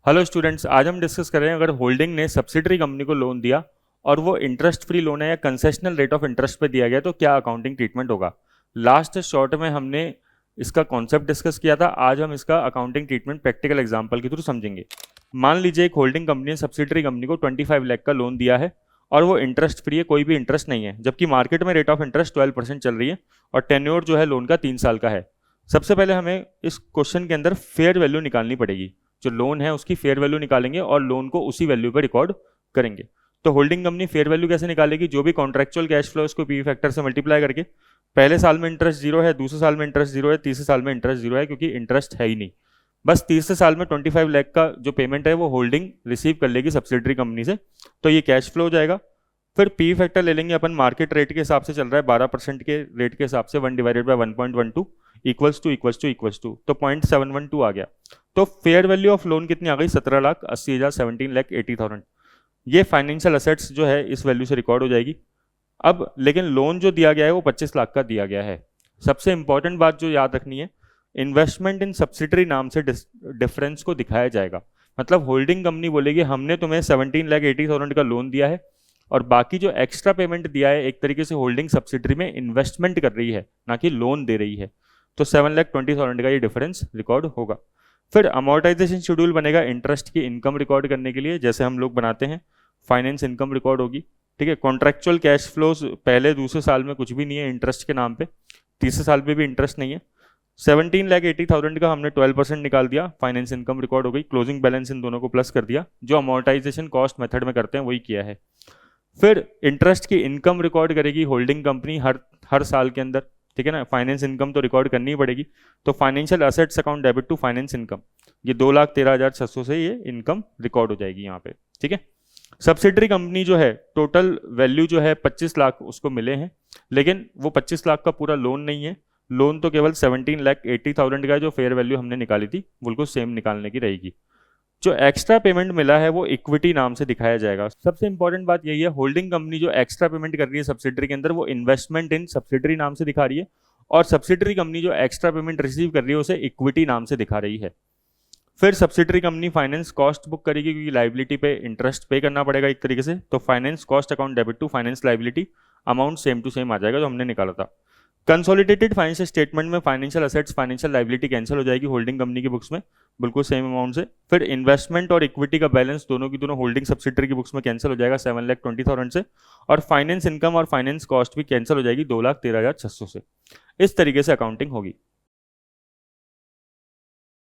Hello students, आज हम discuss कर रहे हैं अगर होल्डिंग ने सब्सिडरी कंपनी को लोन दिया और वो इंटरेस्ट फ्री लोन है या कंसेशनल रेट ऑफ इंटरेस्ट पे दिया गया तो क्या अकाउंटिंग ट्रीटमेंट होगा। लास्ट शॉर्ट में हमने इसका कॉन्सेप्ट डिस्कस किया था। आज हम इसका अकाउंटिंग ट्रीटमेंट प्रैक्टिकल एग्जांपल के थ्रू समझेंगे। मान लीजिए एक होल्डिंग कंपनी ने सब्सिडरी कंपनी को 25 लाख का लोन दिया है और वो इंटरेस्ट फ्री है, कोई भी इंटरेस्ट नहीं है, जबकि मार्केट में रेट ऑफ इंटरेस्ट 12% चल रही है और टेन्योर जो है लोन का 3 साल का है। सबसे पहले हमें इस क्वेश्चन के अंदर फेयर वैल्यू निकालनी पड़ेगी। जो लोन है उसकी फेयर वैल्यू निकालेंगे और लोन को उसी वैल्यू पर रिकॉर्ड करेंगे। तो होल्डिंग कंपनी फेयर वैल्यू कैसे निकालेगी? जो भी कॉन्ट्रेक्चुअल कैश फ्लो उसको पीवी फैक्टर से मल्टीप्लाई करके, पहले साल में इंटरेस्ट जीरो है, दूसरे साल में इंटरेस्ट जीरो है, तीसरे साल में इंटरेस्ट जीरो है क्योंकि इंटरेस्ट है ही नहीं। बस तीसरे साल में 25 लाख का जो पेमेंट है वो होल्डिंग रिसीव कर लेगी सब्सिडरी कंपनी से, तो ये कैश फ्लो हो जाएगा। फिर पी फैक्टर ले लेंगे अपन, मार्केट रेट के हिसाब से चल रहा है 12% के रेट के हिसाब से 1 डिवाइडेड बाय 1.12 इक्वल्स टू तो 0.712 आ गया। तो फेयर वैल्यू ऑफ लोन कितनी आ गई? 17,80,000, 17,80,000। ये फाइनेंशियल असेट्स जो है इस वैल्यू से रिकॉर्ड हो जाएगी। अब लेकिन लोन जो दिया गया है वो 25 लाख का दिया गया है। सबसे इंपॉर्टेंट बात जो याद रखनी है, इन्वेस्टमेंट इन सब्सिडरी नाम से डिफरेंस को दिखाया जाएगा। मतलब होल्डिंग कंपनी बोलेगी हमने तुम्हें 17,80,000 का लोन दिया है और बाकी जो एक्स्ट्रा पेमेंट दिया है एक तरीके से होल्डिंग सब्सिडरी में इन्वेस्टमेंट कर रही है, ना कि लोन दे रही है। तो 7,20,000 का ये डिफरेंस रिकॉर्ड होगा। फिर अमोर्टाइजेशन शेड्यूल बनेगा इंटरेस्ट की इनकम रिकॉर्ड करने के लिए, जैसे हम लोग बनाते हैं। फाइनेंस इनकम रिकॉर्ड होगी, ठीक है। कॉन्ट्रेक्चुअल कैश फ्लोज पहले दूसरे साल में कुछ भी नहीं है इंटरेस्ट के नाम पे, तीसरे साल में भी इंटरेस्ट नहीं है। 17,80,000 का हमने 12% निकाल दिया, फाइनेंस इनकम रिकॉर्ड हो गई। क्लोजिंग बैलेंस इन दोनों को प्लस कर दिया, जो अमोर्टाइजेशन कॉस्ट मेथड में करते हैं वही किया है। फिर इंटरेस्ट की इनकम रिकॉर्ड करेगी होल्डिंग कंपनी हर साल के अंदर, ठीक है ना। फाइनेंस इनकम तो रिकॉर्ड करनी ही पड़ेगी। तो financial assets account debit to finance income, ये 2,13,600 से ये इनकम रिकॉर्ड हो जाएगी यहाँ पे, ठीक है। सब्सिडरी कंपनी जो है टोटल वैल्यू जो है 25 लाख उसको मिले हैं, लेकिन वो 25 लाख का पूरा लोन नहीं है। लोन तो केवल 17,80,000 का है, जो फेयर वैल्यू हमने निकाली थी बिल्कुल सेम निकालने की रहेगी। जो एक्स्ट्रा पेमेंट मिला है वो इक्विटी नाम से दिखाया जाएगा। सबसे इंपॉर्टेंट बात यही है, होल्डिंग कंपनी जो एक्स्ट्रा पेमेंट कर रही है सब्सिडरी के अंदर वो इन्वेस्टमेंट इन सब्सिडरी नाम से दिखा रही है, और सब्सिडरी कंपनी जो एक्स्ट्रा पेमेंट रिसीव कर रही है उसे इक्विटी नाम से दिखा रही है। फिर subsidiary company finance cost book करेगी क्योंकि लाइबिलिटी पे इंटरेस्ट पे करना पड़ेगा एक तरीके से। तो finance cost account debit to finance liability, amount same to same आ जाएगा जो हमने निकाला था। कंसोलिडेटेड फाइनेंशियल स्टेटमेंट में financial assets financial liability cancel हो जाएगी होल्डिंग कंपनी की बुक्स में बिल्कुल सेम अमाउंट से। फिर इन्वेस्टमेंट और इक्विटी का बैलेंस दोनों की दोनों होल्डिंग सब्सिडरी की बुक्स में कैंसिल हो जाएगा 7,20,000 से, और फाइनेंस इनकम और फाइनेंस कॉस्ट भी कैंसिल हो जाएगी 2,13,600 से। इस तरीके से अकाउंटिंग होगी।